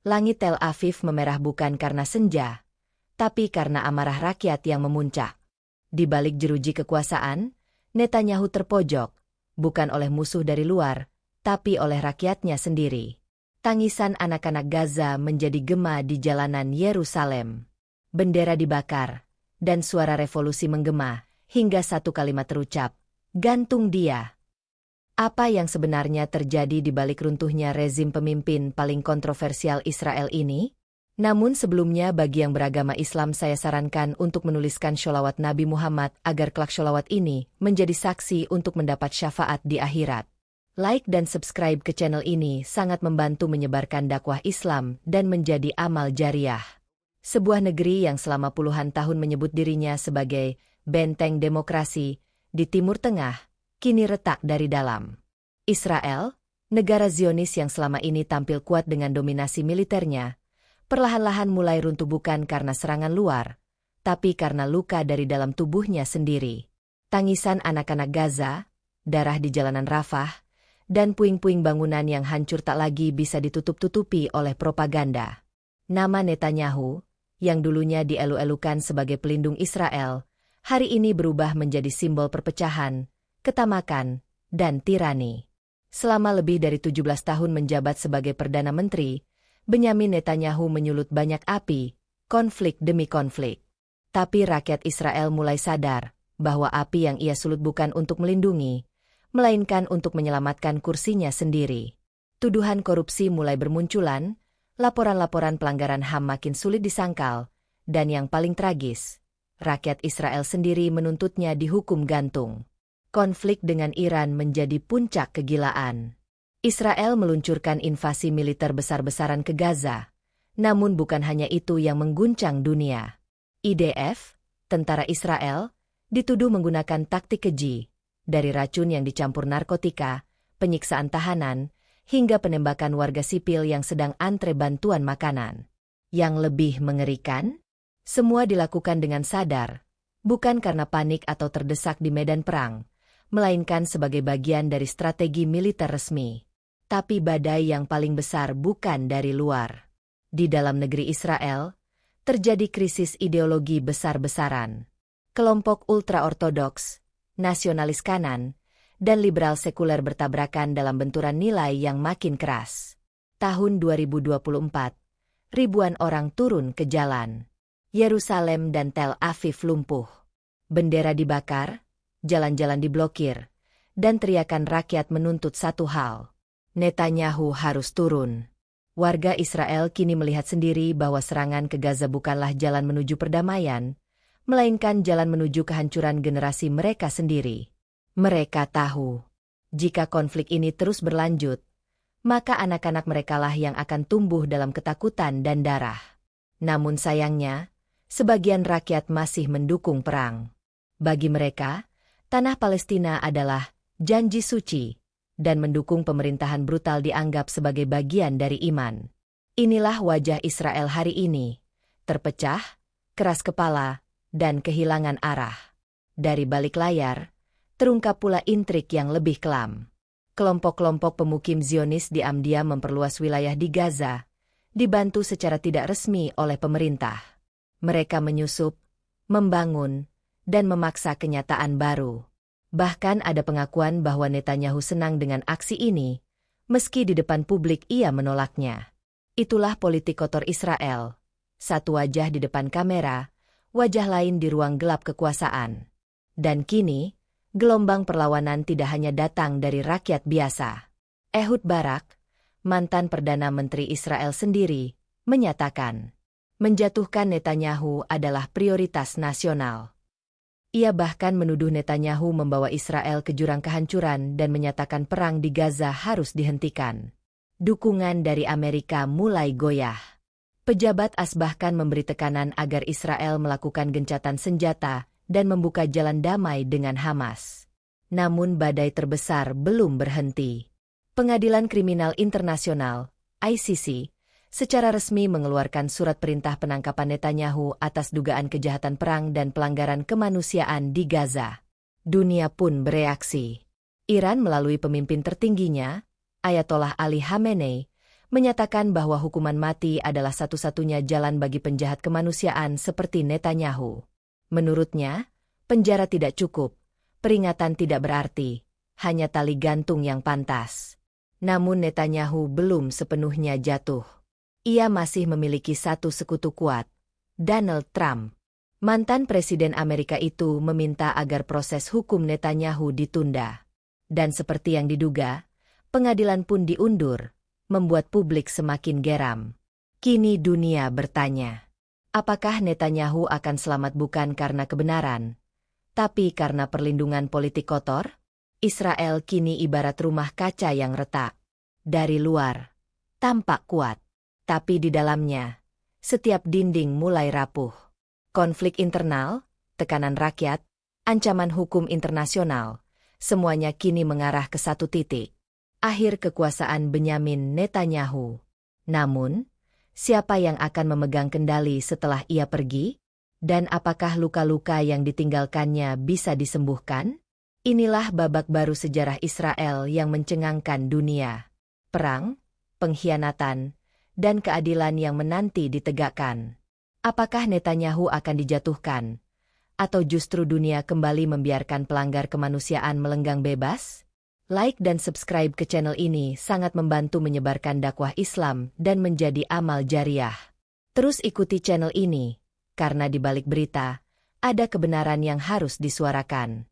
Langit Tel Aviv memerah bukan karena senja, tapi karena amarah rakyat yang memuncak. Di balik jeruji kekuasaan, Netanyahu terpojok, bukan oleh musuh dari luar, tapi oleh rakyatnya sendiri. Tangisan anak-anak Gaza menjadi gema di jalanan Yerusalem. Bendera dibakar, dan suara revolusi menggema, hingga satu kalimat terucap, "Gantung dia." Apa yang sebenarnya terjadi di balik runtuhnya rezim pemimpin paling kontroversial Israel ini? Namun sebelumnya bagi yang beragama Islam saya sarankan untuk menuliskan sholawat Nabi Muhammad agar kelak sholawat ini menjadi saksi untuk mendapat syafaat di akhirat. Like dan subscribe ke channel ini sangat membantu menyebarkan dakwah Islam dan menjadi amal jariah. Sebuah negeri yang selama puluhan tahun menyebut dirinya sebagai benteng demokrasi di Timur Tengah, kini retak dari dalam. Israel, negara Zionis yang selama ini tampil kuat dengan dominasi militernya, perlahan-lahan mulai runtuh bukan karena serangan luar, tapi karena luka dari dalam tubuhnya sendiri. Tangisan anak-anak Gaza, darah di jalanan Rafah, dan puing-puing bangunan yang hancur tak lagi bisa ditutup-tutupi oleh propaganda. Nama Netanyahu, yang dulunya dielu-elukan sebagai pelindung Israel, hari ini berubah menjadi simbol perpecahan, ketamakan, dan tirani. Selama lebih dari 17 tahun menjabat sebagai Perdana Menteri, Benyamin Netanyahu menyulut banyak api, konflik demi konflik. Tapi rakyat Israel mulai sadar bahwa api yang ia sulut bukan untuk melindungi, melainkan untuk menyelamatkan kursinya sendiri. Tuduhan korupsi mulai bermunculan, laporan-laporan pelanggaran HAM makin sulit disangkal, dan yang paling tragis, rakyat Israel sendiri menuntutnya dihukum gantung. Konflik dengan Iran menjadi puncak kegilaan. Israel meluncurkan invasi militer besar-besaran ke Gaza, namun bukan hanya itu yang mengguncang dunia. IDF, tentara Israel, dituduh menggunakan taktik keji, dari racun yang dicampur narkotika, penyiksaan tahanan, hingga penembakan warga sipil yang sedang antre bantuan makanan. Yang lebih mengerikan, semua dilakukan dengan sadar, bukan karena panik atau terdesak di medan perang, melainkan sebagai bagian dari strategi militer resmi. Tapi badai yang paling besar bukan dari luar. Di dalam negeri Israel, terjadi krisis ideologi besar-besaran. Kelompok ultra-ortodoks, nasionalis kanan, dan liberal sekuler bertabrakan dalam benturan nilai yang makin keras. Tahun 2024, ribuan orang turun ke jalan. Yerusalem dan Tel Aviv lumpuh. Bendera dibakar, jalan-jalan diblokir, dan teriakan rakyat menuntut satu hal. Netanyahu harus turun. Warga Israel kini melihat sendiri bahwa serangan ke Gaza bukanlah jalan menuju perdamaian, melainkan jalan menuju kehancuran generasi mereka sendiri. Mereka tahu, jika konflik ini terus berlanjut, maka anak-anak merekalah yang akan tumbuh dalam ketakutan dan darah. Namun sayangnya, sebagian rakyat masih mendukung perang. Bagi mereka, tanah Palestina adalah janji suci, dan mendukung pemerintahan brutal dianggap sebagai bagian dari iman. Inilah wajah Israel hari ini, terpecah, keras kepala, dan kehilangan arah. Dari balik layar, terungkap pula intrik yang lebih kelam. Kelompok-kelompok pemukim Zionis diam-diam memperluas wilayah di Gaza, dibantu secara tidak resmi oleh pemerintah. Mereka menyusup, membangun, dan memaksa kenyataan baru. Bahkan ada pengakuan bahwa Netanyahu senang dengan aksi ini, meski di depan publik ia menolaknya. Itulah politik kotor Israel. Satu wajah di depan kamera, wajah lain di ruang gelap kekuasaan. Dan kini, gelombang perlawanan tidak hanya datang dari rakyat biasa. Ehud Barak, mantan Perdana Menteri Israel sendiri, menyatakan, menjatuhkan Netanyahu adalah prioritas nasional. Ia bahkan menuduh Netanyahu membawa Israel ke jurang kehancuran dan menyatakan perang di Gaza harus dihentikan. Dukungan dari Amerika mulai goyah. Pejabat AS bahkan memberi tekanan agar Israel melakukan gencatan senjata dan membuka jalan damai dengan Hamas. Namun badai terbesar belum berhenti. Pengadilan Kriminal Internasional, ICC, secara resmi mengeluarkan surat perintah penangkapan Netanyahu atas dugaan kejahatan perang dan pelanggaran kemanusiaan di Gaza. Dunia pun bereaksi. Iran melalui pemimpin tertingginya, Ayatollah Ali Khamenei, menyatakan bahwa hukuman mati adalah satu-satunya jalan bagi penjahat kemanusiaan seperti Netanyahu. Menurutnya, penjara tidak cukup, peringatan tidak berarti, hanya tali gantung yang pantas. Namun Netanyahu belum sepenuhnya jatuh. Ia masih memiliki satu sekutu kuat, Donald Trump. Mantan Presiden Amerika itu meminta agar proses hukum Netanyahu ditunda. Dan seperti yang diduga, pengadilan pun diundur, membuat publik semakin geram. Kini dunia bertanya, apakah Netanyahu akan selamat bukan karena kebenaran, tapi karena perlindungan politik kotor? Israel kini ibarat rumah kaca yang retak. Dari luar, tampak kuat, tapi di dalamnya, setiap dinding mulai rapuh. Konflik internal, tekanan rakyat, ancaman hukum internasional, semuanya kini mengarah ke satu titik. Akhir kekuasaan Benyamin Netanyahu. Namun, siapa yang akan memegang kendali setelah ia pergi? Dan apakah luka-luka yang ditinggalkannya bisa disembuhkan? Inilah babak baru sejarah Israel yang mencengangkan dunia. Perang, pengkhianatan, dan keadilan yang menanti ditegakkan. Apakah Netanyahu akan dijatuhkan? Atau justru dunia kembali membiarkan pelanggar kemanusiaan melenggang bebas? Like dan subscribe ke channel ini sangat membantu menyebarkan dakwah Islam dan menjadi amal jariah. Terus ikuti channel ini, karena di balik berita, ada kebenaran yang harus disuarakan.